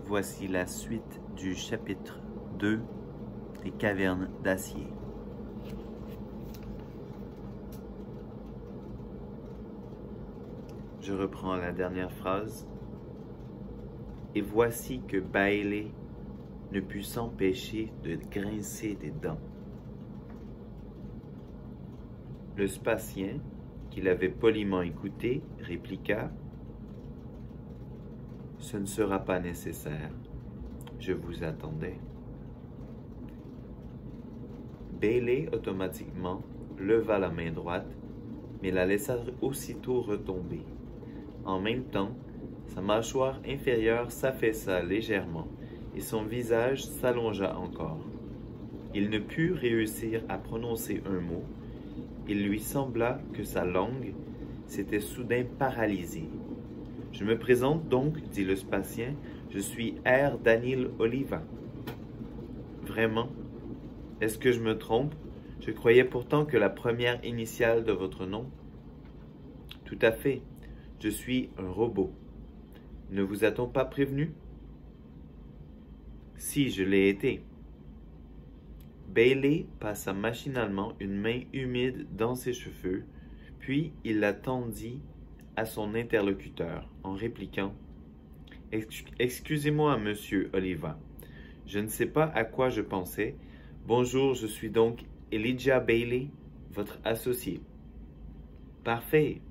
Voici la suite du chapitre 2 des cavernes d'acier. Je reprends la dernière phrase. Et voici que Bailey ne put s'empêcher de grincer des dents. Le Spatien, qui l'avait poliment écouté, répliqua: « Ce ne sera pas nécessaire. Je vous attendais. » Bailey automatiquement leva la main droite, mais la laissa aussitôt retomber. En même temps, sa mâchoire inférieure s'affaissa légèrement et son visage s'allongea encore. Il ne put réussir à prononcer un mot. Il lui sembla que sa langue s'était soudain paralysée. « Je me présente donc, dit le Spatien, je suis R. Daniel Oliva. »« Vraiment? Est-ce que je me trompe? Je croyais pourtant que la première initiale de votre nom. »« Tout à fait. Je suis un robot. Ne vous a-t-on pas prévenu? »« Si, je l'ai été. » Bailey passa machinalement une main humide dans ses cheveux, puis il la tendit à son interlocuteur en répliquant: « Excusez-moi, monsieur Oliva. Je ne sais pas à quoi je pensais. Bonjour, je suis donc Elijah Bailey, votre associé. »« Parfait. »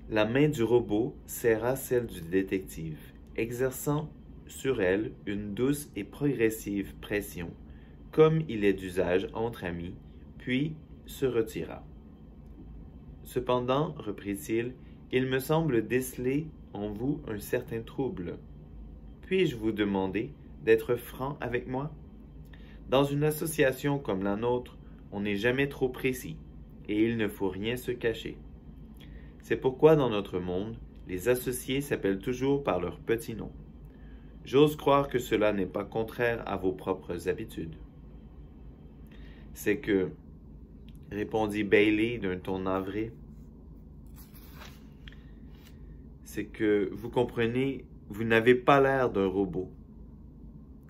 La main du robot serra celle du détective, exerçant sur elle une douce et progressive pression, comme il est d'usage entre amis, puis se retira. « Cependant, reprit-il, il me semble déceler en vous un certain trouble. Puis-je vous demander d'être franc avec moi? Dans une association comme la nôtre, on n'est jamais trop précis, et il ne faut rien se cacher. C'est pourquoi dans notre monde, les associés s'appellent toujours par leur petit nom. J'ose croire que cela n'est pas contraire à vos propres habitudes. »« C'est que, répondit Bailey d'un ton navré, c'est que, vous comprenez, vous n'avez pas l'air d'un robot.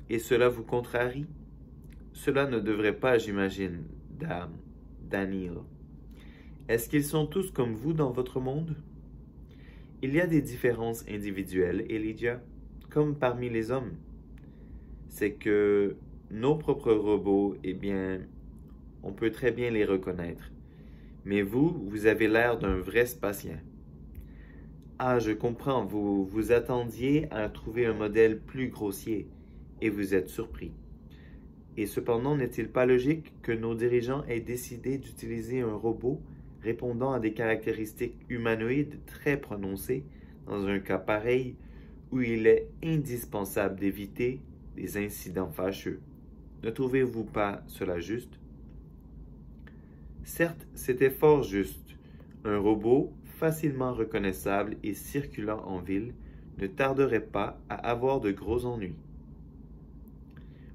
Et cela vous contrarie? Cela ne devrait pas, j'imagine, Daniel. Est-ce qu'ils sont tous comme vous dans votre monde? Il y a des différences individuelles, Elijah, comme parmi les hommes. C'est que nos propres robots, eh bien, on peut très bien les reconnaître. Mais vous avez l'air d'un vrai Spatien. Ah, je comprends, vous vous attendiez à trouver un modèle plus grossier, et vous êtes surpris. Et cependant, n'est-il pas logique que nos dirigeants aient décidé d'utiliser un robot répondant à des caractéristiques humanoïdes très prononcées dans un cas pareil où il est indispensable d'éviter des incidents fâcheux? Ne trouvez-vous pas cela juste? Certes, c'était fort juste. Un robot facilement reconnaissable et circulant en ville ne tarderait pas à avoir de gros ennuis.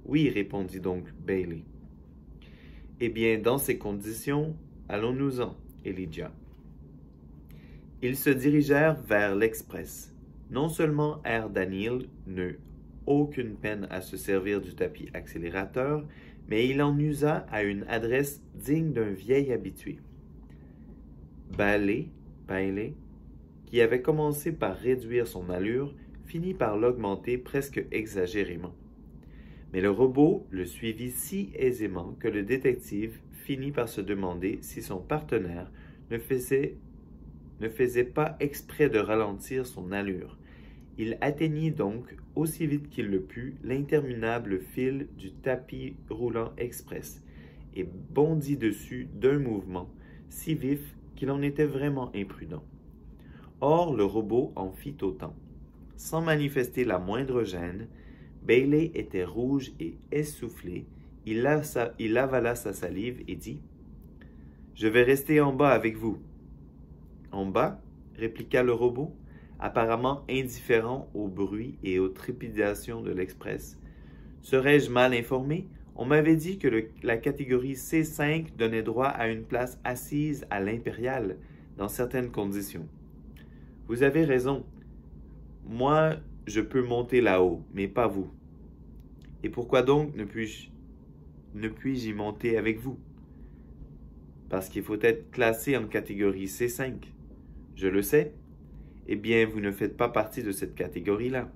Oui, répondit donc Bailey. Eh bien, dans ces conditions, allons-nous-en, Elijah. Ils se dirigèrent vers l'Express. Non seulement R. Daniel n'eut aucune peine à se servir du tapis accélérateur, mais il en usa à une adresse digne d'un vieil habitué. Bailey, qui avait commencé par réduire son allure, finit par l'augmenter presque exagérément. Mais le robot le suivit si aisément que le détective finit par se demander si son partenaire ne faisait pas exprès de ralentir son allure. Il atteignit donc, aussi vite qu'il le put, l'interminable fil du tapis roulant express et bondit dessus d'un mouvement si vif qu'il en était vraiment imprudent. Or, le robot en fit autant. Sans manifester la moindre gêne, Bailey était rouge et essoufflé. Il avala sa salive et dit: « Je vais rester en bas avec vous. »« En bas? » répliqua le robot, apparemment indifférent au bruit et aux trépidations de l'Express. « Serais-je mal informé? On m'avait dit que la catégorie C5 donnait droit à une place assise à l'Impériale, dans certaines conditions. »« Vous avez raison. Moi, je peux monter là-haut, mais pas vous. Et pourquoi donc ne puis-je y monter avec vous? Parce qu'il faut être classé en catégorie C5. Je le sais. Eh bien, vous ne faites pas partie de cette catégorie-là.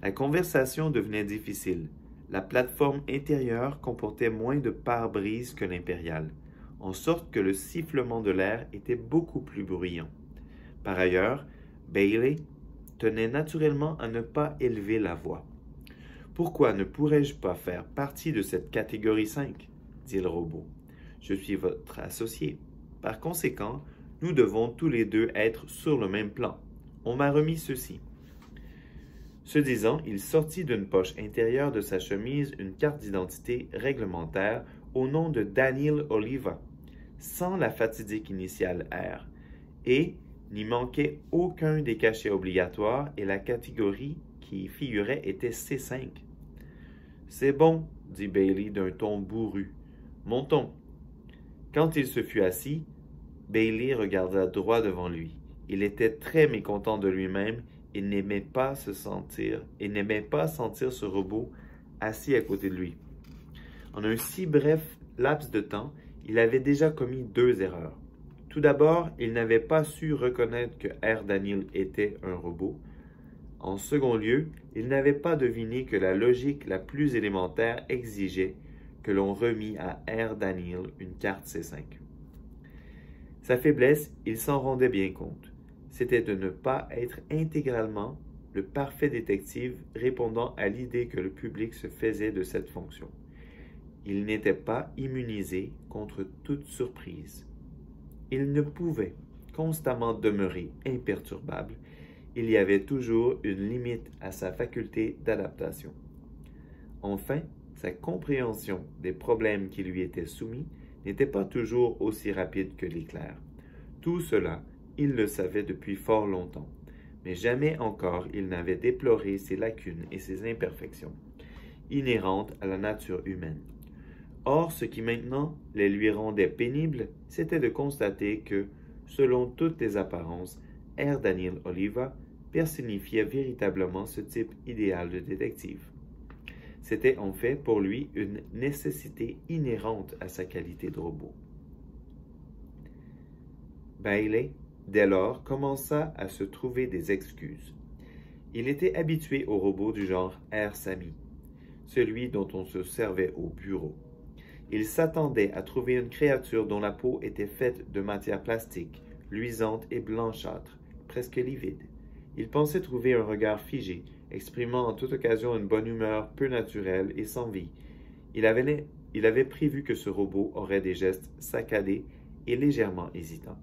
La conversation devenait difficile. La plateforme intérieure comportait moins de pare-brise que l'impériale, en sorte que le sifflement de l'air était beaucoup plus bruyant. Par ailleurs, Bailey tenait naturellement à ne pas élever la voix. « Pourquoi ne pourrais-je pas faire partie de cette catégorie 5 ?» dit le robot. « Je suis votre associé. Par conséquent, nous devons tous les deux être sur le même plan. On m'a remis ceci. » Ce disant, il sortit d'une poche intérieure de sa chemise une carte d'identité réglementaire au nom de Daniel Oliva, sans la fatidique initiale R, et n'y manquait aucun des cachets obligatoires et la catégorie qui y figurait était C5. « C'est bon, dit Bailey d'un ton bourru. Montons. » Quand il se fut assis, Bailey regarda droit devant lui. Il était très mécontent de lui-même et n'aimait pas sentir ce robot assis à côté de lui. En un si bref laps de temps, il avait déjà commis 2 erreurs. Tout d'abord, il n'avait pas su reconnaître que R. Daniel était un robot. En second lieu, il n'avait pas deviné que la logique la plus élémentaire exigeait que l'on remît à R. Daniel une carte C5. Sa faiblesse, il s'en rendait bien compte. C'était de ne pas être intégralement le parfait détective répondant à l'idée que le public se faisait de cette fonction. Il n'était pas immunisé contre toute surprise. Il ne pouvait constamment demeurer imperturbable. Il y avait toujours une limite à sa faculté d'adaptation. Enfin, sa compréhension des problèmes qui lui étaient soumis n'était pas toujours aussi rapide que l'éclair. Tout cela, il le savait depuis fort longtemps, mais jamais encore il n'avait déploré ses lacunes et ses imperfections, inhérentes à la nature humaine. Or, ce qui maintenant les lui rendait pénibles, c'était de constater que, selon toutes les apparences, R. Daniel Oliva personnifiait véritablement ce type idéal de détective. C'était en fait pour lui une nécessité inhérente à sa qualité de robot. Bailey, dès lors, commença à se trouver des excuses. Il était habitué aux robots du genre R. Sammy, celui dont on se servait au bureau. Il s'attendait à trouver une créature dont la peau était faite de matière plastique, luisante et blanchâtre, presque livide. Il pensait trouver un regard figé, exprimant en toute occasion une bonne humeur peu naturelle et sans vie. Il avait prévu que ce robot aurait des gestes saccadés et légèrement hésitants.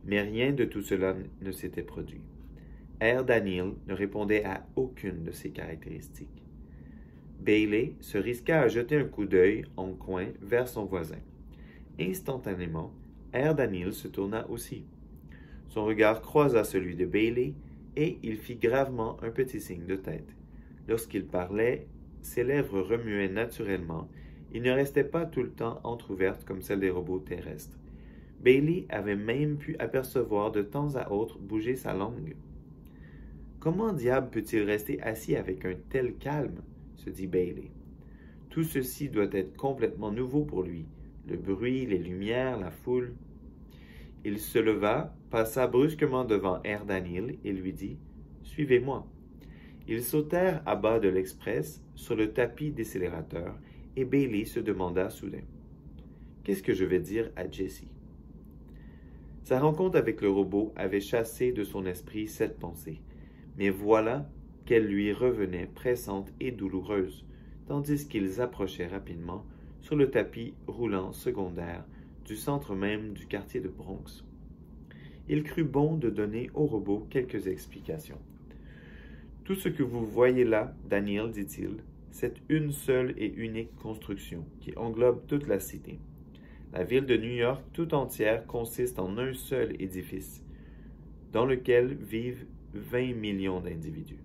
Mais rien de tout cela ne s'était produit. R. Daniel ne répondait à aucune de ces caractéristiques. Bailey se risqua à jeter un coup d'œil en coin vers son voisin. Instantanément, R. Daniel se tourna aussi. Son regard croisa celui de Bailey et il fit gravement un petit signe de tête. Lorsqu'il parlait, ses lèvres remuaient naturellement. Il ne restait pas tout le temps entr'ouvertes comme celles des robots terrestres. Bailey avait même pu apercevoir de temps à autre bouger sa langue. « Comment diable peut-il rester assis avec un tel calme ?» se dit Bailey. Tout ceci doit être complètement nouveau pour lui. Le bruit, les lumières, la foule. Il se leva, passa brusquement devant R. Daniel et lui dit « Suivez-moi ». Ils sautèrent à bas de l'express sur le tapis décélérateur et Bailey se demanda soudain « Qu'est-ce que je vais dire à Jessie ?» Sa rencontre avec le robot avait chassé de son esprit cette pensée, mais voilà qu'elle lui revenait pressante et douloureuse, tandis qu'ils approchaient rapidement sur le tapis roulant secondaire du centre même du quartier de Bronx. Il crut bon de donner au robot quelques explications. « Tout ce que vous voyez là, Daniel, dit-il, c'est une seule et unique construction qui englobe toute la cité. La ville de New York tout entière consiste en un seul édifice, dans lequel vivent 20 millions d'individus.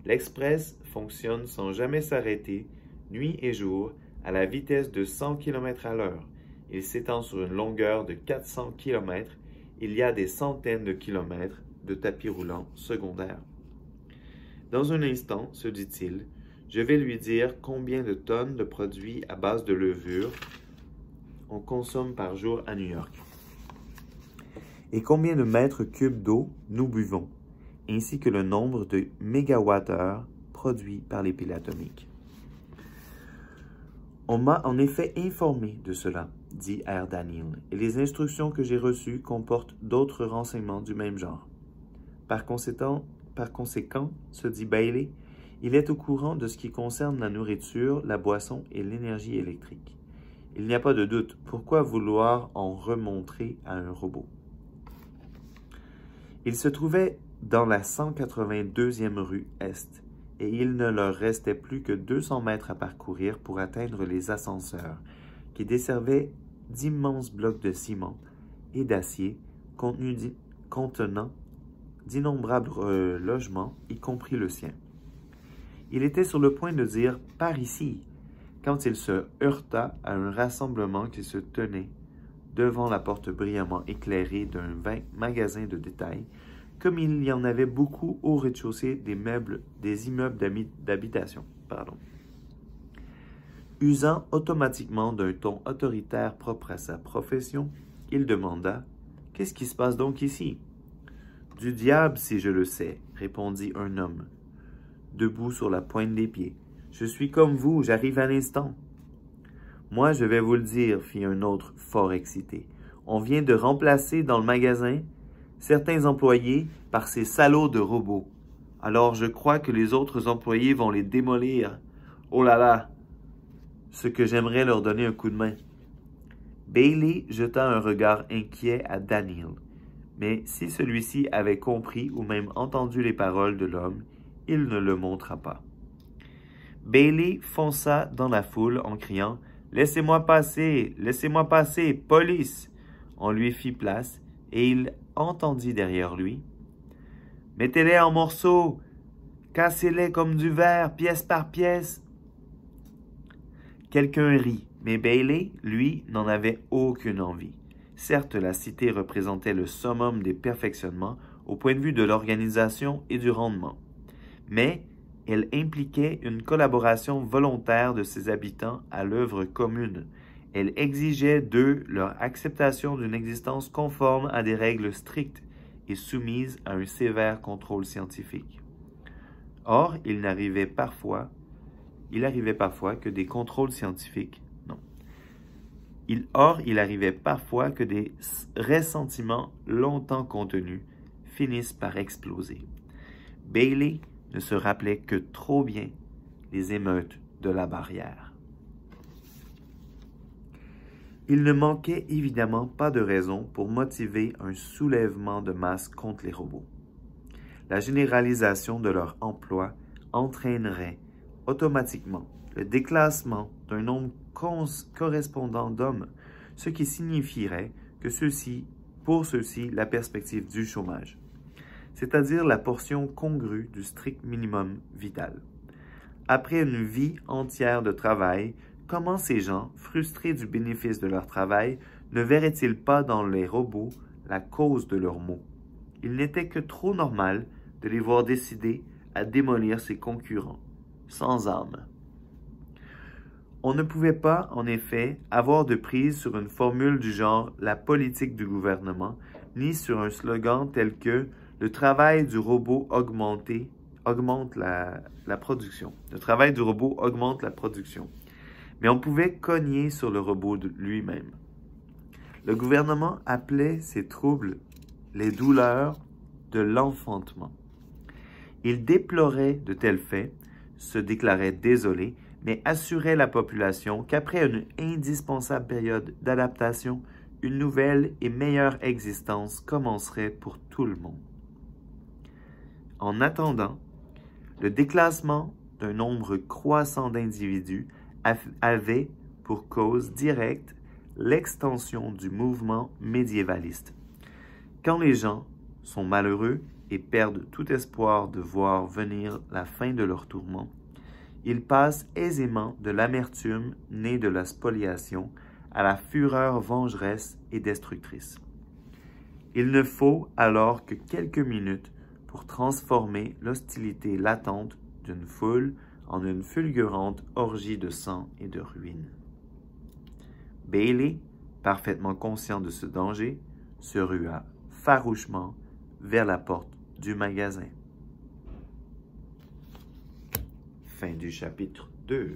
L'Express fonctionne sans jamais s'arrêter, nuit et jour, à la vitesse de 100 km à l'heure. Il s'étend sur une longueur de 400 km. Il y a des centaines de kilomètres de tapis roulants secondaires. Dans un instant, se dit-il, je vais lui dire combien de tonnes de produits à base de levure on consomme par jour à New York et combien de mètres cubes d'eau nous buvons, ainsi que le nombre de mégawattheures produits par les piles atomiques. On m'a en effet informé de cela, dit R. Daniel, et les instructions que j'ai reçues comportent d'autres renseignements du même genre. Par conséquent, se dit Bailey, il est au courant de ce qui concerne la nourriture, la boisson et l'énergie électrique. Il n'y a pas de doute. Pourquoi vouloir en remontrer à un robot? Il se trouvait dans la 182e rue Est, et il ne leur restait plus que 200 mètres à parcourir pour atteindre les ascenseurs, qui desservaient d'immenses blocs de ciment et d'acier contenant d'innombrables logements, y compris le sien. Il était sur le point de dire « Par ici », quand il se heurta à un rassemblement qui se tenait devant la porte brillamment éclairée d'un magasin de détail, comme il y en avait beaucoup au rez-de-chaussée des immeubles d'habitation. Usant automatiquement d'un ton autoritaire propre à sa profession, il demanda « Qu'est-ce qui se passe donc ici ?»« Du diable si je le sais, » répondit un homme, debout sur la pointe des pieds. « Je suis comme vous, j'arrive à l'instant. »« Moi, je vais vous le dire, » fit un autre fort excité. « On vient de remplacer dans le magasin certains employés par ces salauds de robots. Alors je crois que les autres employés vont les démolir. Oh là là! Ce que j'aimerais leur donner un coup de main. » Bailey jeta un regard inquiet à Daniel, mais si celui-ci avait compris ou même entendu les paroles de l'homme, il ne le montra pas. Bailey fonça dans la foule en criant « Laissez-moi passer! Laissez-moi passer! Police! » On lui fit place et il entendit derrière lui « Mettez-les en morceaux! Cassez-les comme du verre, pièce par pièce! » Quelqu'un rit, mais Bailey, lui, n'en avait aucune envie. Certes, la cité représentait le summum des perfectionnements au point de vue de l'organisation et du rendement, mais elle impliquait une collaboration volontaire de ses habitants à l'œuvre commune. Elle exigeait d'eux leur acceptation d'une existence conforme à des règles strictes et soumise à un sévère contrôle scientifique. Or, il arrivait parfois que des contrôles scientifiques, il arrivait parfois que des ressentiments longtemps contenus finissent par exploser. Bailey ne se rappelait que trop bien les émeutes de la barrière. Il ne manquait évidemment pas de raison pour motiver un soulèvement de masse contre les robots. La généralisation de leur emploi entraînerait automatiquement le déclassement d'un nombre correspondant d'hommes, ce qui signifierait que pour ceux-ci, la perspective du chômage, c'est-à-dire la portion congrue du strict minimum vital. Après une vie entière de travail, comment ces gens, frustrés du bénéfice de leur travail, ne verraient-ils pas dans les robots la cause de leurs maux? Il n'était que trop normal de les voir décider à démolir ses concurrents, sans âme. On ne pouvait pas, en effet, avoir de prise sur une formule du genre « la politique du gouvernement », ni sur un slogan tel que « le travail du robot augmente la production ». Le travail du robot augmente la production. Mais on pouvait cogner sur le robot lui-même. Le gouvernement appelait ces troubles les douleurs de l'enfantement. Il déplorait de tels faits, se déclarait désolé, mais assurait la population qu'après une indispensable période d'adaptation, une nouvelle et meilleure existence commencerait pour tout le monde. En attendant, le déclassement d'un nombre croissant d'individus avait pour cause directe l'extension du mouvement médiévaliste. Quand les gens sont malheureux et perdent tout espoir de voir venir la fin de leurs tourments, ils passent aisément de l'amertume née de la spoliation à la fureur vengeresse et destructrice. Il ne faut alors que quelques minutes pour transformer l'hostilité latente d'une foule en une fulgurante orgie de sang et de ruines. Bailey, parfaitement conscient de ce danger, se rua farouchement vers la porte du magasin. Fin du chapitre 2.